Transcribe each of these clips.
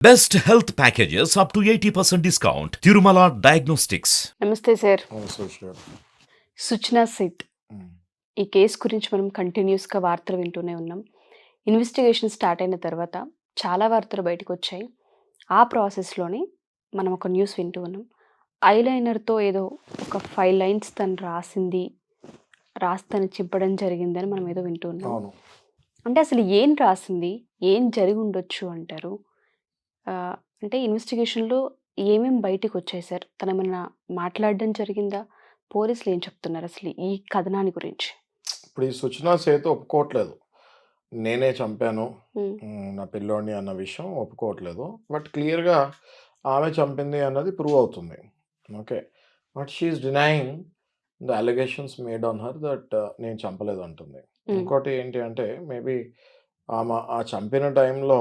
Best health packages up to 80% discount. Tirumala Diagnostics. నమస్తే sir. Social సుచ్నా SIT ఈ case గురించి మనం కంటిన్యూస్గా వార్తలు వింటూనే ఉన్నాం. ఇన్వెస్టిగేషన్ స్టార్ట్ అయిన తర్వాత చాలా వార్తలు బయటకు వచ్చాయి. ఆ ప్రాసెస్లోనే మనం ఒక న్యూస్ వింటూ ఉన్నాం. ఐలైనర్తో ఏదో ఒక 5 లైన్స్ తను రాస్తని చింపడం జరిగిందని మనం ఏదో వింటూ ఉన్నాం. అవును. అంటే అసలు ఏం రాసింది, ఏం జరిగి ఉండొచ్చు అంటారు? అంటే ఇన్వెస్టిగేషన్లో ఏమేమి బయటకు వచ్చాయి సార్? తను ఏమన్నా మాట్లాడడం జరిగిందా? పోలీసులు ఏం చెప్తున్నారు అసలు ఈ కథనాన్ని గురించి? ఇప్పుడు ఈ సుచనా సేతు ఒప్పుకోవట్లేదు, నేనే చంపాను ఉమ్, నా పిల్లోడిని అన్న విషయం ఒప్పుకోవట్లేదు. బట్ క్లియర్గా ఆమె చంపింది అన్నది ప్రూవ్ అవుతుంది. Okay, but she is denying the allegations made on her that నేను చంపలేదు అంటుంది. ఇంకోటి ఏంటి అంటే మేబీ ఆమె ఆ చంపిన టైంలో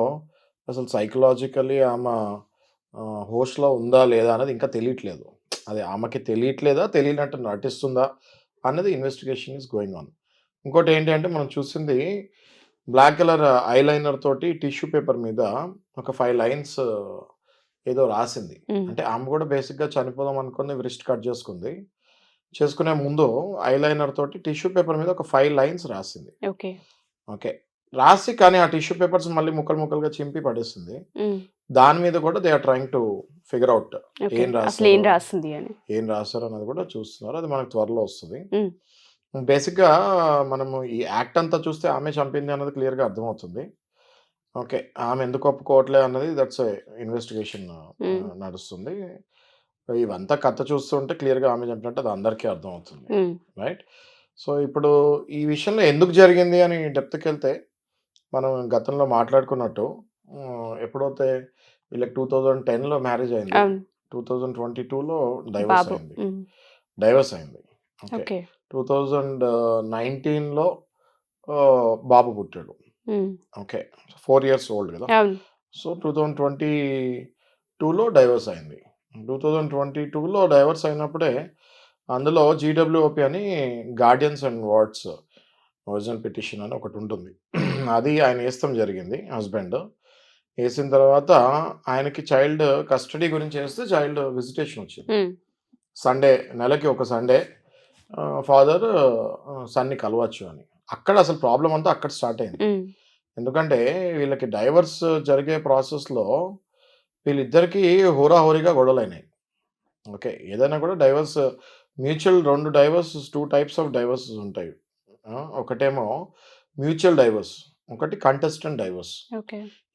అసలు సైకలాజికలీ ఆమె హోస్ట్లో ఉందా లేదా అన్నది ఇంకా తెలియట్లేదు. అది ఆమెకి తెలియట్లేదా, తెలియనట్టు నటిస్తుందా అన్నది ఇన్వెస్టిగేషన్ ఈస్ గోయింగ్ ఆన్. ఇంకోటి ఏంటి అంటే మనం చూసింది బ్లాక్ కలర్ ఐలైనర్ తోటి టిష్యూ పేపర్ మీద ఒక 5 లైన్స్ ఏదో రాసింది. అంటే ఆమె కూడా బేసిక్గా చనిపోదాం అనుకుని రిస్ట్ కట్ చేసుకునే ముందు ఐలైనర్ తోటి టిష్యూ పేపర్ మీద ఒక 5 లైన్స్ రాసింది. ఓకే ఓకే, రాసి కానీ ఆ టిష్యూ పేపర్స్ మళ్ళీ ముక్కలుగా చింపి పడేసింది. దాని మీద కూడా they are trying to figure out ఏం రాసింది అని, ఏం రాశారు అన్నది కూడా చూస్తున్నారు. అది మనకు త్వరలో వస్తుంది. బేసిక్గా మనము ఈ యాక్ట్ అంతా చూస్తే ఆమె చంపింది అన్నది క్లియర్గా అర్థమవుతుంది. ఓకే, ఆమె ఎందుకు ఒప్పుకోవట్లే అన్నది దట్స్ ఇన్వెస్టిగేషన్ నడుస్తుంది. ఇవంతా కథ చూస్తుంటే క్లియర్గా ఆమె చంపినట్టు అది అందరికీ అర్థమవుతుంది, రైట్? సో ఇప్పుడు ఈ విషయంలో ఎందుకు జరిగింది అని డెప్త్కి వెళ్తే మనం గతంలో మాట్లాడుకున్నట్టు ఎప్పుడైతే వీళ్ళకి 2010లో మ్యారేజ్ అయింది, 2022లో డైవర్స్ అయింది. ఓకే, 2019లో బాబు పుట్టాడు. ఓకే, 4 years ఓల్డ్ కదా. సో 2022లో డైవర్స్ అయింది. 2022లో డైవర్స్ అయినప్పుడే అందులో జీడబ్ల్యూఓపి అని guardians and wards original petition అని ఒకటి ఉంటుంది. అది ఆయన వేస్తాం జరిగింది. హస్బెండ్ వేసిన తర్వాత ఆయనకి చైల్డ్ కస్టడీ గురించి వేస్తే చైల్డ్ విజిటేషన్ వచ్చింది. సండే, నెలకి ఒక సండే ఫాదర్ సన్ని కలవచ్చు అని. అక్కడ అసలు ప్రాబ్లం అంతా అక్కడ స్టార్ట్ అయింది. ఎందుకంటే వీళ్ళకి డైవర్స్ జరిగే ప్రాసెస్లో వీళ్ళిద్దరికీ హోరాహోరీగా గొడవలైనాయి. ఓకే, ఏదైనా కూడా divorce mutual 2 divorce 2 types of divorces ఉంటాయి. ఒకటేమో మ్యూచువల్ డైవర్స్, ఒకటి కంటెస్టెంట్ డైవర్స్.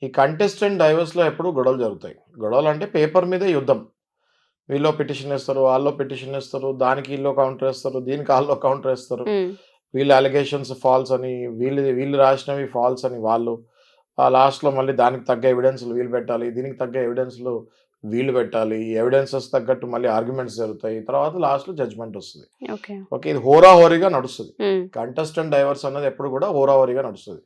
ఈ కంటెస్టెంట్ డైవర్స్లో ఎప్పుడు గొడవలు జరుగుతాయి. గొడవలు అంటే పేపర్ మీద యుద్ధం. వీళ్ళు పిటిషన్ వేస్తారు, వాళ్ళు పిటిషన్ వేస్తారు, దానికి వీళ్ళు కౌంటర్ వేస్తారు, దీనికి వాళ్ళు కౌంటర్ వేస్తారు. వీళ్ళ అలిగేషన్స్ ఫాల్స్ అని, వీళ్ళు రాసినవి ఫాల్స్ అని వాళ్ళు, ఆ లాస్ట్లో మళ్ళీ దానికి తగ్గ ఎవిడెన్స్లు వీళ్ళు పెట్టాలి, దీనికి తగ్గ ఎవిడెన్స్లు వీళ్ళు పెట్టాలి, ఎవిడెన్సెస్ తగ్గట్టు మళ్ళీ ఆర్గ్యుమెంట్స్ జరుగుతాయి, తర్వాత లాస్ట్లో జడ్జ్మెంట్ వస్తుంది. ఓకే, ఇది హోరాహోరీగా నడుస్తుంది. కంటెస్టెంట్ డైవర్స్ అన్నది ఎప్పుడు కూడా హోరాహోరీగా నడుస్తుంది.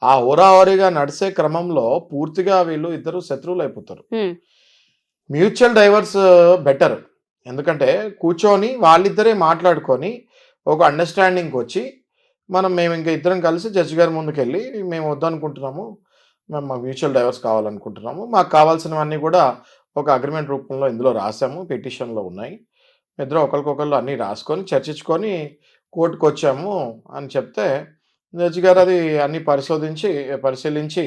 ఆ హోరాహోరీగా నడిచే క్రమంలో పూర్తిగా వీళ్ళు ఇద్దరు శత్రువులు అయిపోతారు. మ్యూచువల్ డైవర్స్ బెటర్, ఎందుకంటే కూర్చొని వాళ్ళిద్దరే మాట్లాడుకొని ఒక అండర్స్టాండింగ్కి వచ్చి మేము ఇంకా ఇద్దరం కలిసి జడ్జి గారి ముందుకు వెళ్ళి మేము వద్దనుకుంటున్నాము, మేము మా మ్యూచువల్ డైవర్స్ కావాలనుకుంటున్నాము, మాకు కావాల్సినవన్నీ కూడా ఒక అగ్రిమెంట్ రూపంలో ఇందులో రాసాము, పిటిషన్లో ఉన్నాయి, ఇద్దరు ఒకరికొకళ్ళు అన్నీ రాసుకొని చర్చించుకొని కోర్టుకు వచ్చాము అని చెప్తే జడ్జి గారు అది అన్నీ పరిశీలించి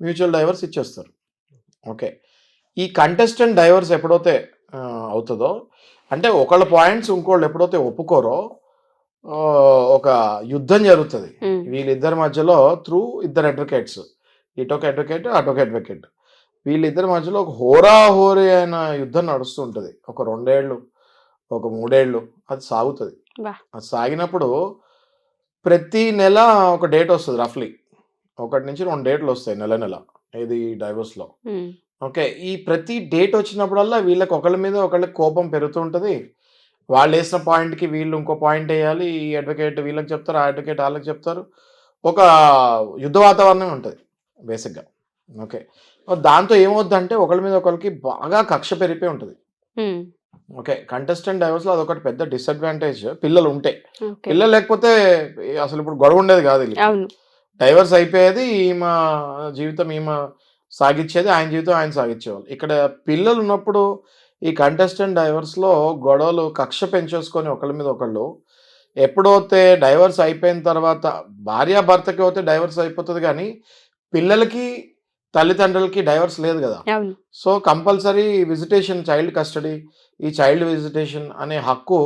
మ్యూచువల్ డైవర్స్ ఇచ్చేస్తారు. ఓకే, ఈ కంటెస్టెంట్ డైవర్స్ ఎప్పుడైతే అవుతుందో, అంటే ఒకళ్ళ పాయింట్స్ ఇంకోళ్ళు ఎప్పుడైతే ఒప్పుకోరో ఒక యుద్ధం జరుగుతుంది వీళ్ళిద్దరి మధ్యలో త్రూ ఇద్దరు అడ్వకేట్స్, ఇటొక అడ్వకేట్ అటొక అడ్వకేట్, వీళ్ళిద్దరి మధ్యలో ఒక హోరాహోరీ అయిన యుద్ధం నడుస్తుంటుంది. ఒక 2 ఏళ్ళు, ఒక 3 ఏళ్ళు అది సాగుతుంది. అది సాగినప్పుడు ప్రతి నెల ఒక డేట్ వస్తుంది, రఫ్లీ 1 నుంచి 2 డేట్లు వస్తాయి నెల ఇది డైవర్స్లో. ఓకే, ఈ ప్రతి డేట్ వచ్చినప్పుడల్లా వీళ్ళకి ఒకళ్ళ మీద ఒకళ్ళకి కోపం పెరుగుతూ ఉంటుంది. వాళ్ళు వేసిన పాయింట్కి వీళ్ళు ఇంకో పాయింట్ వేయాలి, ఈ అడ్వకేట్ వీళ్ళకి చెప్తారు, ఆ అడ్వకేట్ వాళ్ళకి చెప్తారు, ఒక యుద్ధ వాతావరణం ఉంటుంది బేసిక్గా. ఓకే, దాంతో ఏమవుద్దంటే ఒకళ్ళ మీద ఒకరికి బాగా కక్ష పెరిగిపోయి ఉంటుంది. ఓకే, కంటెస్టెంట్ డైవర్స్లో అదొకటి పెద్ద డిసడ్వాంటేజ్, పిల్లలు ఉంటే. పిల్లలు లేకపోతే అసలు ఇప్పుడు గొడవ ఉండేది కాదు, డైవర్స్ అయిపోయేది, ఈమె జీవితం ఈమె సాగిచ్చేది, ఆయన జీవితం ఆయన సాగిచ్చేవాళ్ళు. ఇక్కడ పిల్లలు ఉన్నప్పుడు ఈ కంటెస్టెంట్ డైవర్స్‌లో గొడవలు, కక్ష పెంచేసుకొని ఒకళ్ళ మీద ఒకళ్ళు ఎప్పుడైతే డైవర్స్ అయిపోయిన తర్వాత భార్యాభర్తకి అయితే డైవర్స్ అయిపోతది గానీ, పిల్లలకి, తల్లిదండ్రులకి డైవర్స్ లేదు గదా! అవును. So, compulsory visitation, child custody, ఈ చైల్డ్ విజిటేషన్ అనే హక్కు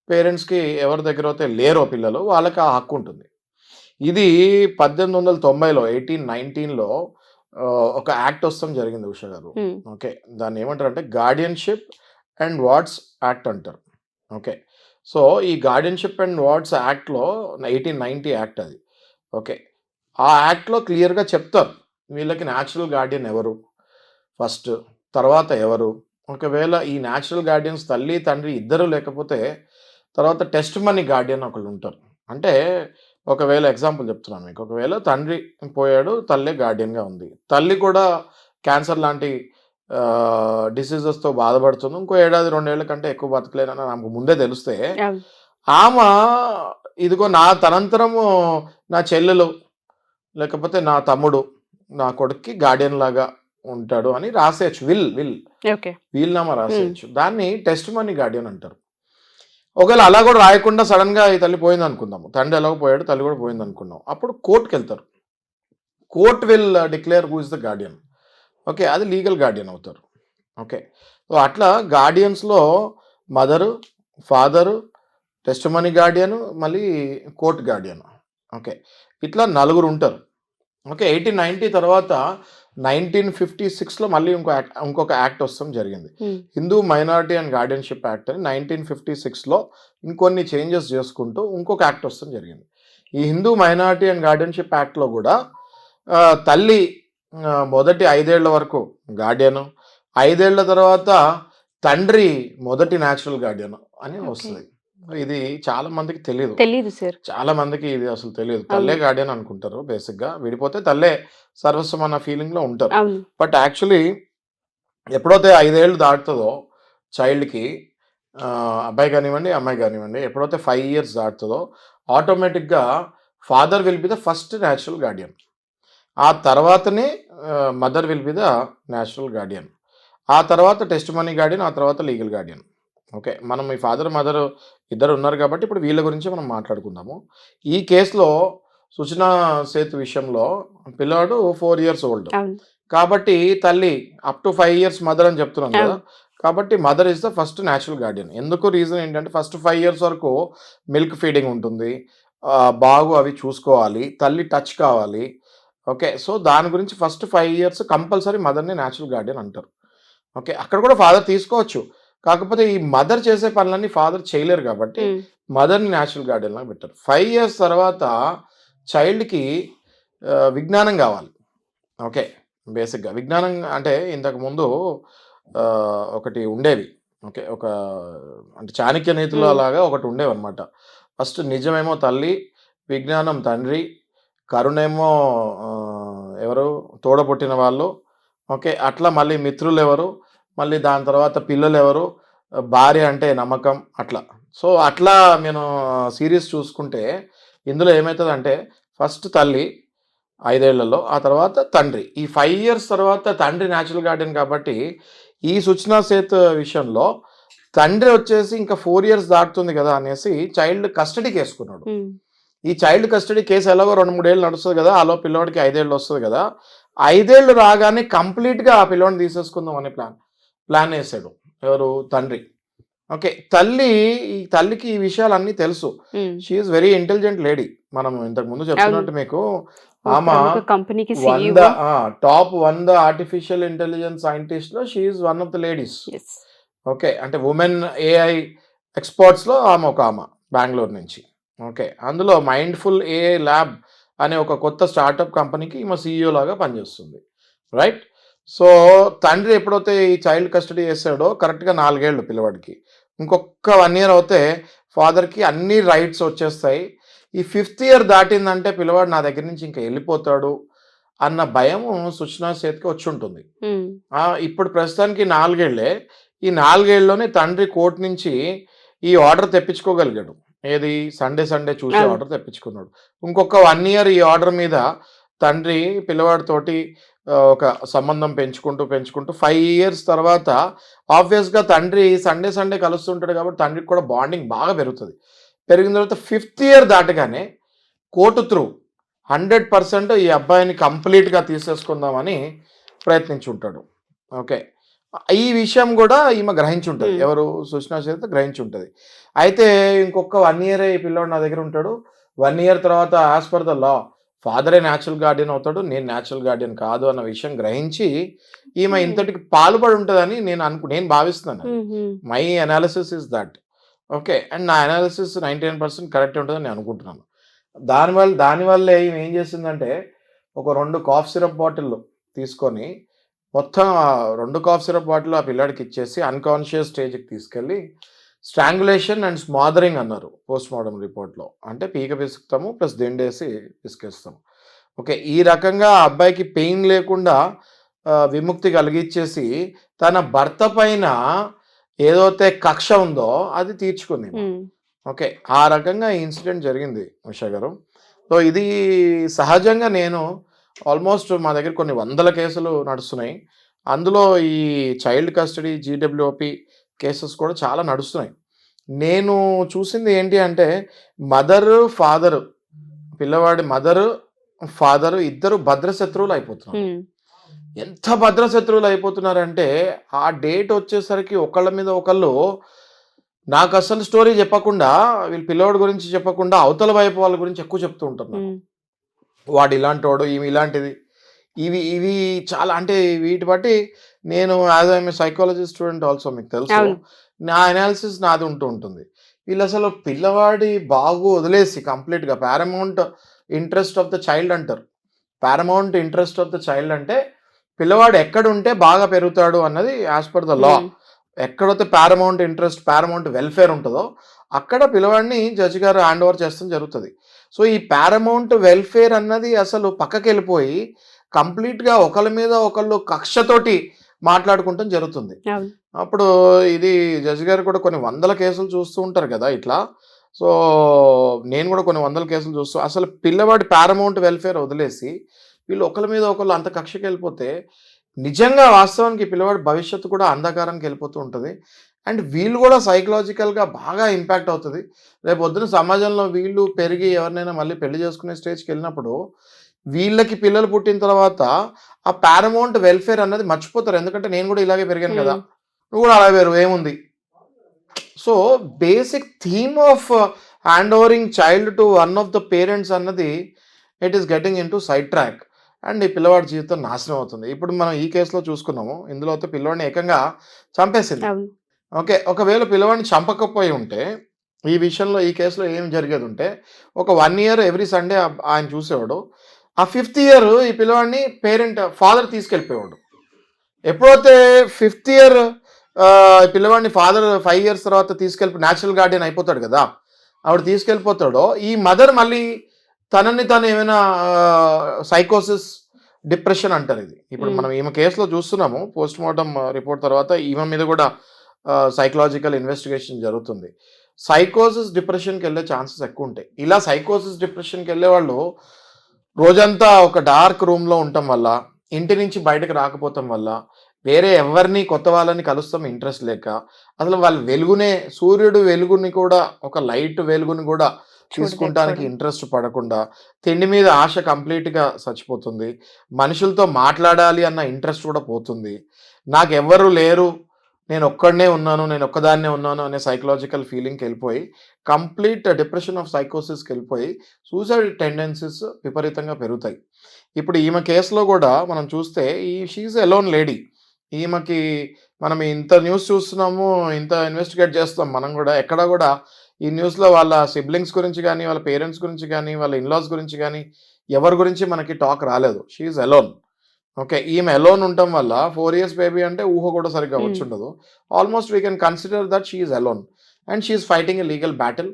పేరెంట్స్‌కి ఎవరి దగ్గరైతే లేరో పిల్లలు వాళ్ళకి ఆ హక్కు ఉంటుంది. ఇది 1890లో 1819లో ఒక యాక్ట్ వస్తాం జరిగింది ఉషా గారు. హ్మ్. ఓకే. దాన్ని ఏమంటారంటే గార్డియన్‌షిప్ అండ్ వార్డ్స్ యాక్ట్ అంటారు. ఓకే. సో, ఈ గార్డియన్‌షిప్ అండ్ వార్డ్స్ యాక్ట్‌లో 1890 యాక్ట్ అది. ఓకే. ఆ యాక్ట్‌లో క్లియర్‌గా చెప్తారు. వీళ్ళకి న్యాచురల్ గార్డియన్ ఎవరు? ఫస్ట్. తర్వాత ఎవరు? ఒకవేళ ఈ న్యాచురల్ గార్డియన్స్ తల్లి, తండ్రి ఇద్దరు లేకపోతే తర్వాత టెస్ట్ మనీ గార్డియన్ ఒకళ్ళుంటారు. అంటే ఒకవేళ ఎగ్జాంపుల్ చెప్తున్నాను మీకు. ఒకవేళ తండ్రి పోయాడు, తల్లే గార్డియన్‌గా ఉంది. తల్లి కూడా క్యాన్సర్ లాంటి డిసీజెస్‌తో బాధపడుతుంది. ఇంకో ఏడాది, 2 ఏళ్ల కంటే ఎక్కువ బతకలేనని ఆమెకు ముందే తెలిస్తే, అవును. ఆమె ఇదిగో తనంతరము నా చెల్లెలు, లేకపోతే నా తమ్ముడు, నా కొడుక్కి గార్డియన్ లాగా ఉంటాడు అని రాసేయొచ్చు. Will okay. వీలునామా రాసేయొచ్చు. దాన్ని టెస్ట్ మనీ గార్డియన్ అంటారు. ఒకవేళ అలా కూడా రాయకుండా సడన్‌గా ఈ తల్లి పోయిందనుకుందాము. తండ్రి ఎలాగో పోయాడు, తల్లి కూడా పోయిందనుకున్నాం. అప్పుడు కోర్ట్‌కెళ్తారు. Court will declare who is the guardian. Okay. అది లీగల్ గార్డియన్ అవుతారు. ఓకే. సో, అట్లా గార్డియన్స్‌లో mother, father, testamentary guardian, మళ్ళీ కోర్ట్ గార్డియన్. ఓకే. ఇట్లా నలుగురు ఉంటారు. ఓకే. 1890 తర్వాత 1956లో మళ్ళీ ఇంకొక యాక్ట్ వస్తాం జరిగింది. హ్మ్. Hindu minority and guardianship act అని 1956లో ఇంకొన్ని చేంజెస్ చేసుకుంటూ ఇంకొక యాక్ట్ వస్తాం జరిగింది. ఈ హిందూ మైనారిటీ అండ్ గార్డియన్‌షిప్ యాక్ట్‌లో కూడా తల్లి మొదటి 5 ఏళ్ల వరకు గార్డియను, 5 ఏళ్ల తర్వాత తండ్రి మొదటి న్యాచురల్ గార్డియన్ అని ఓకే. వస్తది. ఇది చాలా మందికి తెలీదు. తెలీదు సార్. చాలా మందికి ఇది అసలు తెలీదు. తల్లే అవును. గార్డియన్ అనుకుంటారు బేసిక్‌గా. విడిపోతే తల్లే సర్వస్వం అన్న ఫీలింగ్‌లో ఉంటారు. అవును. బట్ యాక్చువల్లీ ఎప్పుడైతే 5 ఏళ్ళు దాటుతదో చైల్డ్‌కి, అబ్బాయి గానివ్వండి, అమ్మాయి గానివ్వండి, ఎప్పుడైతే 5 ఇయర్స్ దాటుతదో ఆటోమేటిక్‌గా father will be the first natural Guardian. ఆ తర్వాతనే mother will be the natural Guardian. ఆ తర్వాత టెస్ట్ మనీ గార్డియన్, ఆ తర్వాత లీగల్ గార్డియన్. ఓకే. మనం ఈ ఫాదర్, మదర్ ఇద్దరు ఉన్నారు కాబట్టి ఇప్పుడు వీళ్ళ గురించి మనం మాట్లాడుకుందాము. ఈ కేస్‌లో సుజనా సేత్ విషయంలో పిల్లాడు 4 ఇయర్స్ ఓల్డ్. అవును. కాబట్టి తల్లి అప్ టు 5 ఇయర్స్ మదర్ అని చెప్తున్నాను కదా! అవును. కాబట్టి mother is the first natural Guardian. ఎందుకు రీజన్ ఏంటంటే ఫస్ట్ 5 ఇయర్స్ వరకు మిల్క్ ఫీడింగ్ ఉంటుంది. బాగు అవి చూసుకోవాలి. తల్లి టచ్ కావాలి. ఓకే. సో, దాని గురించి ఫస్ట్ 5 ఇయర్స్ కంపల్సరీ మదర్‌ని న్యాచురల్ గార్డియన్ అంటారు. ఓకే. అక్కడ కూడా ఫాదర్ తీసుకోవచ్చు. కాకపోతే ఈ మదర్ చేసే పనులన్నీ ఫాదర్ చేయలేరు కాబట్టి హ్మ్. మదర్‌ని న్యాచురల్ గార్డియన్ లాగా పెట్టారు. 5 ఇయర్స్ తర్వాత చైల్డ్‌కి విజ్ఞానం కావాలి. ఓకే. బేసిక్‌గా విజ్ఞానం అంటే ఇంతకుముందు ఒకటి ఉండేవి. ఓకే. అంటే చాణక్య నీతిలో హ్మ్. అలాగా ఒకటి ఉండేవన్నమాట. ఫస్ట్ నిజమేమో తల్లి, విజ్ఞానం తండ్రి, కరుణేమో ఎవరు తోడబుట్టిన వాళ్ళు. ఓకే. అట్లా మళ్ళీ మిత్రులెవరు, మళ్ళీ దాని తర్వాత పిల్లలెవరు, భార్య అంటే నమ్మకం అట్లా. సో, అట్లా నేను సీరీస్ చూసుకుంటే ఇందులో ఏమైతదంటే ఫస్ట్ తల్లి 5 ఏళ్లలో, ఆ తర్వాత తండ్రి. ఈ 5 ఇయర్స్ తర్వాత తండ్రి న్యాచురల్ గార్డియన్ కాబట్టి ఈ సుచనా సేత్ విషయంలో తండ్రి వచ్చేసి ఇంకా 4 ఇయర్స్ దాటుతుంది కదా అనేసి చైల్డ్ కస్టడీకేసుకున్నాడు. హ్మ్. ఈ చైల్డ్ కస్టడీ కేసు ఎలాగో 2, 3 ఏళ్ళు నడుస్తది కదా! ఆలోపు పిల్లోడికి 5 ఏళ్ళు వస్తది కదా! 5 ఏళ్ళు రాగానే కంప్లీట్‌గా ఆ పిల్లోడిని తీసేసుకుందాం అనే ప్లాన్ ఏసాడు. ఎవరు? తండ్రి. ఓకే. ఈ తల్లికి ఈ విషయాలన్నీ తెలుసు. హ్మ్. She is very intelligent lady. మనం ఇంతకుముందు అవును. చెప్తున్నట్టు మీకు ఒక ఆమె ప్రముఖ కంపెనీకి 100 సీఈఓ. టాప్ 100 ఆర్టిఫిషియల్ ఇంటెలిజెన్స్ సైంటిస్ట్‌లో she is one of the ladies. Yes. Okay. అంటే వుమెన్ ఏఐ ఎక్స్‌పర్ట్స్‌లో ఆమె బెంగుళూరు నుంచి. ఓకే. అందులో మైండ్‌ఫుల్ ఏఐ ల్యాబ్ అనే ఒక కొత్త స్టార్టప్ కంపెనీకి ఈమె సీఈఓ లాగా పనిచేస్తుంది. రైట్? సో, తండ్రి ఎప్పుడైతే ఈ చైల్డ్ కస్టడీ చేసాడో కరెక్ట్‌గా 4 ఏళ్ళు పిల్లవాడికి. ఇంకొక 1 ఇయర్ అవుతే ఫాదర్‌కి అన్ని రైట్స్ వచ్చేస్తాయి. ఈ 5థ్ ఇయర్ దాటిందంటే పిల్లవాడు నా దగ్గర నుంచి ఇంక ఎళ్ళిపోతాడు అన్న భయము సుష్నా సేత్‌కి వచ్చుంటుంది. హ్మ్. ఇప్పుడు ప్రస్తుతానికి 4 ఏళ్లే. ఈ 4 ఏళ్లలోనే తండ్రి కోర్ట్ నుంచి ఈ ఆర్డర్ తెప్పించుకోగలిగాడు. ఏది? సండే చూసే అవును. ఆర్డర్ తెప్పించుకున్నాడు. ఇంకొక 1 ఇయర్ ఈ ఆర్డర్ మీద తండ్రి పిల్లవాడితోటి ఒక సంబంధం పెంచుకుంటూ 5 ఇయర్స్ తర్వాత ఆబ్వియస్గా తండ్రి సండే కలుస్తుంటాడు కాబట్టి తండ్రికి కూడా బాండింగ్ బాగా పెరుగుతుంది. పెరిగిన తర్వాత 5th ఇయర్ దాటగానే కోర్టు త్రూ 100% ఈ అబ్బాయిని కంప్లీట్గా తీసేసుకుందామని ప్రయత్నించుంటాడు. ఓకే, ఈ విషయం కూడా ఈమె గ్రహించుంటుంది. ఎవరు? సుష్మా చరిత గ్రహించుంటుంది. అయితే ఇంకొక 1 ఇయర్ ఈ పిల్లోడు నా దగ్గర ఉంటాడు. 1 ఇయర్ తర్వాత యాజ్ పర్ ద లా ఫాదరే న్యాచురల్ గార్డియన్ అవుతాడు, నేను న్యాచురల్ గార్డియన్ కాదు అన్న విషయం గ్రహించి ఈమె ఇంతటికి పాల్పడి ఉంటుందని నేను భావిస్తున్నాను. My analysis is that. Okay, and నా అనాలిసిస్ 99% కరెక్ట్ ఉంటుందని నేను అనుకుంటున్నాను. దానివల్ల ఈమె ఏం చేసిందంటే ఒక 2 కాఫ్ సిరప్ బాటిల్ తీసుకొని మొత్తం 2 కాఫ్ సిరప్ బాటిల్ ఆ పిల్లాడికి ఇచ్చేసి అన్కాన్షియస్ స్టేజ్కి తీసుకెళ్ళి స్ట్రాంగులేషన్ అండ్ స్మాదరింగ్ అన్నారు పోస్ట్ మార్టం రిపోర్ట్లో. అంటే పీక పిసుకుతాము ప్లస్ దిండేసి పిసికేస్తాము. ఓకే, ఈ రకంగా ఆ అబ్బాయికి పెయిన్ లేకుండా విముక్తి కలిగించేసి తన భర్త పైన ఏదైతే కక్ష ఉందో అది తీర్చుకుంది. ఓకే, ఆ రకంగా ఈ ఇన్సిడెంట్ జరిగింది ఉషా గారు. సో ఇది సహజంగా నేను ఆల్మోస్ట్ మా దగ్గర కొన్ని 100 కేసులు నడుస్తున్నాయి. అందులో ఈ చైల్డ్ కస్టడీ జీడబ్ల్యూఓపి కేసెస్ కూడా చాలా నడుస్తున్నాయి. నేను చూసింది ఏంటి అంటే పిల్లవాడి మదరు ఫాదరు ఇద్దరు భద్రశత్రువులు అయిపోతున్నారు. ఎంత భద్రశత్రువులు అయిపోతున్నారంటే ఆ డేట్ వచ్చేసరికి ఒకళ్ళ మీద ఒకళ్ళు నాకు అసలు స్టోరీ చెప్పకుండా వీళ్ళ పిల్లవాడి గురించి చెప్పకుండా అవతల వైపు వాళ్ళ గురించి ఎక్కువ చెప్తూ ఉంటారు. వాడు ఇలాంటి వాడు, ఈమె ఇలాంటిది, ఇవి చాలా అంటే వీటి బట్టి నేను as I'm psychology student also మీకు తెలుసు నా అనాలిసిస్ నాది ఉంటుంది. వీళ్ళు అసలు పిల్లవాడి బాగు వదిలేసి కంప్లీట్గా paramount interest of the child అంటారు. Paramount interest of the child అంటే పిల్లవాడు ఎక్కడ ఉంటే బాగా పెరుగుతాడు అన్నది యాజ్ పర్ ద లా. ఎక్కడైతే పారమౌంట్ ఇంట్రెస్ట్ పారమౌంట్ వెల్ఫేర్ ఉంటుందో అక్కడ పిల్లవాడిని జడ్జి గారు హ్యాండ్ ఓవర్ చేస్తాం జరుగుతుంది. సో ఈ పారమౌంట్ వెల్ఫేర్ అన్నది అసలు పక్కకి వెళ్ళిపోయి కంప్లీట్గా ఒకళ్ళ మీద ఒకళ్ళు కక్షతోటి మాట్లాడుకుంటాం జరుగుతుంది. అప్పుడు ఇది జడ్జి గారు కూడా కొన్ని 100 కేసులు చూస్తూ ఉంటారు కదా ఇట్లా. సో నేను కూడా కొన్ని 100 కేసులు చూస్తూ అసలు పిల్లవాడి పారమౌంట్ వెల్ఫేర్ వదిలేసి వీళ్ళు ఒకళ్ళ మీద ఒకళ్ళు అంత కక్షకి వెళ్ళిపోతే నిజంగా వాస్తవానికి పిల్లవాడి భవిష్యత్తు కూడా అంధకారానికి వెళ్ళిపోతూ ఉంటుంది. అండ్ వీళ్ళు కూడా సైకలాజికల్గా బాగా ఇంపాక్ట్ అవుతుంది. రేపు పొద్దున సమాజంలో వీళ్ళు పెరిగి ఎవరినైనా మళ్ళీ పెళ్లి చేసుకునే స్టేజ్కి వెళ్ళినప్పుడు వీళ్ళకి పిల్లలు పుట్టిన తర్వాత ఆ పారమౌంట్ వెల్ఫేర్ అన్నది మర్చిపోతారు. ఎందుకంటే నేను కూడా ఇలాగే పెరిగాను కదా, నువ్వు కూడా అలా వేరు ఏముంది. So basic theme of hand overing child to one of the parents అన్నది it is getting in to side track and ఈ పిల్లవాడి జీవితం నాశనం అవుతుంది. ఇప్పుడు మనం ఈ కేసులో చూసుకున్నాము, ఇందులో అయితే పిల్లవాడిని ఏకంగా చంపేసింది. ఓకే, ఒకవేళ పిల్లవాడిని చంపకపోయి ఉంటే ఈ విషయంలో ఈ కేసులో ఏం జరిగేది ఉంటే ఒక 1 ఇయర్ ఎవ్రీ సండే ఆయన చూసేవాడు. ఆ 5th ఇయర్ ఈ పిల్లవాడిని ఫాదర్ తీసుకెళ్ళిపోయాడు. ఎప్పుడైతే 5th ఇయర్ పిల్లవాడిని ఫాదర్ 5 ఇయర్స్ తర్వాత న్యాచురల్ గార్డియన్ అయిపోతాడు కదా, ఆవిడ తీసుకెళ్ళిపోతాడో ఈ మదర్ మళ్ళీ తనని తను ఏమైనా సైకోసిస్ డిప్రెషన్ అంటారు ఇది. ఇప్పుడు మనం ఈమె కేసులో చూస్తున్నాము పోస్ట్ మార్టం రిపోర్ట్ తర్వాత ఈమె మీద కూడా సైకలాజికల్ ఇన్వెస్టిగేషన్ జరుగుతుంది. సైకోసిస్ డిప్రెషన్కి వెళ్ళే ఛాన్సెస్ ఎక్కువ ఉంటాయి. ఇలా సైకోసిస్ డిప్రెషన్కి వెళ్ళే వాళ్ళు రోజంతా ఒక డార్క్ రూమ్లో ఉండటం వల్ల, ఇంటి నుంచి బయటకు రాకపోవటం వల్ల, వేరే ఎవరిని కొత్త వాళ్ళని కలుస్తాం ఇంట్రెస్ట్ లేక, అసలు వాళ్ళు సూర్యుడు వెలుగుని కూడా ఒక లైట్ వెలుగుని కూడా తీసుకుంటానికి ఇంట్రెస్ట్ పడకుండా, తిండి మీద ఆశ కంప్లీట్గా చచ్చిపోతుంది, మనుషులతో మాట్లాడాలి అన్న ఇంట్రెస్ట్ కూడా పోతుంది, నాకు ఎవ్వరు లేరు, నేను ఒక్కడనే ఉన్నాను, నేను ఒక్కదాన్నే ఉన్నాను అనే సైకలాజికల్ ఫీలింగ్కి వెళ్ళిపోయి కంప్లీట్ డిప్రెషన్ ఆఫ్ సైకోసిస్కి వెళ్ళిపోయి సూసైడ్ టెండెన్సీస్ విపరీతంగా పెరుగుతాయి. ఇప్పుడు ఈమె కేసులో కూడా మనం చూస్తే షీఈస్ ఎలోన్ లేడీ. ఈమెకి మనం ఇంత న్యూస్ చూస్తున్నాము, ఇంత ఇన్వెస్టిగేట్ చేస్తాం, మనం కూడా ఎక్కడా కూడా ఈ న్యూస్లో వాళ్ళ సిబ్లింగ్స్ గురించి కానీ, వాళ్ళ పేరెంట్స్ గురించి కానీ, వాళ్ళ ఇన్లాస్ గురించి కానీ ఎవరి గురించి మనకి టాక్ రాలేదు. She's alone. ఓకే, ఈమె ఎలోన్ ఉండటం వల్ల 4 years బేబీ అంటే ఊహ కూడా సరిగ్గా వచ్చుండదు. Almost we can consider that she's alone and she's fighting a legal battle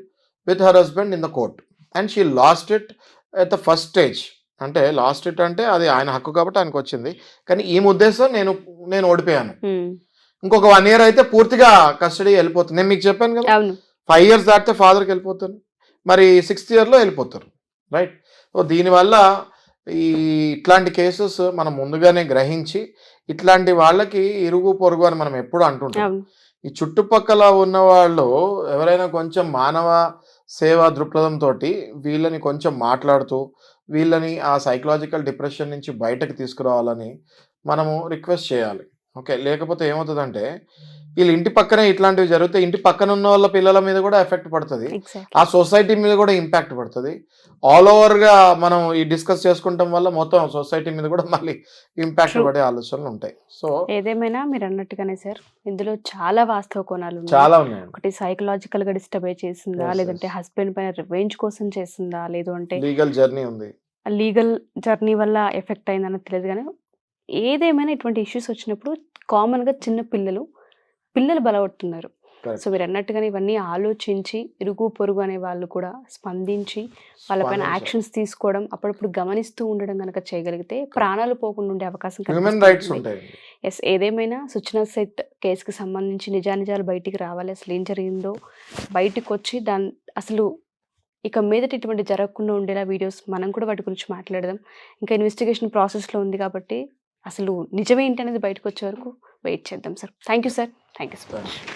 with her husband in the court and she lost it at the first stage. అంటే lost it అంటే అది ఆయన హక్కు కాబట్టి ఆయనకు వచ్చింది, కానీ ఈ ఉద్దేశం నేను ఓడిపోయాను. ఇంకొక 1 year అయితే పూర్తిగా కస్టడీ వెళ్ళిపోతుంది. నేను మీకు చెప్పాను కదా 5 years దాటితే ఫాదర్కి వెళ్ళిపోతాను, మరి 6th yearలో వెళ్ళిపోతారు, రైట్. సో దీనివల్ల ఈ ఇట్లాంటి కేసెస్ మనం ముందుగానే గ్రహించి ఇట్లాంటి వాళ్ళకి ఇరుగు పొరుగు అని మనం ఎప్పుడు అంటుంటాం. అవును. ఈ చుట్టుపక్కల ఉన్న వాళ్ళు ఎవరైనా కొంచెం మానవ సేవా దృక్పథంతో వీళ్ళని కొంచెం మాట్లాడుతూ వీళ్ళని ఆ సైకలాజికల్ డిప్రెషన్ నుంచి బయటకు తీసుకురావాలని మనము రిక్వెస్ట్ చేయాలి. ఓకే. లేకపోతే ఏమవుతుందంటే వీళ్ళ ఇంటి పక్కనే ఇట్లాంటివి జరిగితే ఇంటి పక్కన ఉన్న వాళ్ళ పిల్లల మీద కూడా ఎఫెక్ట్ పడుతుంది. ఎగ్జాక్ట్లీ. ఆ సొసైటీ మీద కూడా ఇంపాక్ట్ పడుతుంది. ఆల్ ఓవర్గా మనం ఈ డిస్కస్ చేసుకుంటాం వల్ల మొత్తం సొసైటీ మీద కూడా మళ్ళీ ఇంపాక్ట్ True. పడే ఆలోచనలు ఉంటాయి. సో ఏదేమైనా మీరు అన్నట్టుగానే సార్ ఇందులో చాలా వాస్తవ కోణాలు ఉన్నాయి. చాలా ఉన్నాయండి. ఒకటి సైకలాజికల్ గా డిస్టర్బ్ అయి చేసిందా, Yes, లేదంటే yes. హస్బెండ్ పైన రివెంజ్ కోసం చేసిందా, లేదు అంటే లీగల్ జర్నీ ఉంది. లీగల్ జర్నీ వల్ల ఎఫెక్ట్ అయిందని తెలియదు కానీ ఏదేమైనా ఇటువంటి ఇష్యూస్ వచ్చినప్పుడు కామన్గా చిన్న పిల్లలు బలవుతున్నారు. Correct. సో మీరు అన్నట్టుగానే ఇవన్నీ ఆలోచించి ఇరుగు పొరుగు అనే వాళ్ళు కూడా స్పందించి వాళ్ళపైన స్పందించాలి. యాక్షన్స్ తీసుకోవడం అప్పుడప్పుడు గమనిస్తూ ఉండడం కనుక చేయగలిగితే ప్రాణాలు పోకుండా ఉండే అవకాశం హ్యూమన్ కనిపిస్తూ రైట్స్ ఉంటుంది. ఉంటాయండి. ఎస్, ఏదేమైనా సుచనా సెట్ కేసుకి సంబంధించి నిజానిజాలు బయటికి రావాలి. అసలు ఏం జరిగిందో బయటికి వచ్చి అసలు ఇక మీదట ఇటువంటి జరగకుండా ఉండేలా వీడియోస్ మనం కూడా వాటి గురించి మాట్లాడదాం. ఇంకా ఇన్వెస్టిగేషన్ ప్రాసెస్లో ఉంది కాబట్టి అసలు నిజమేంటి అనేది బయటకు వచ్చే వరకు వెయిట్ చేద్దాం sir. Thank you sir. Thank you so much.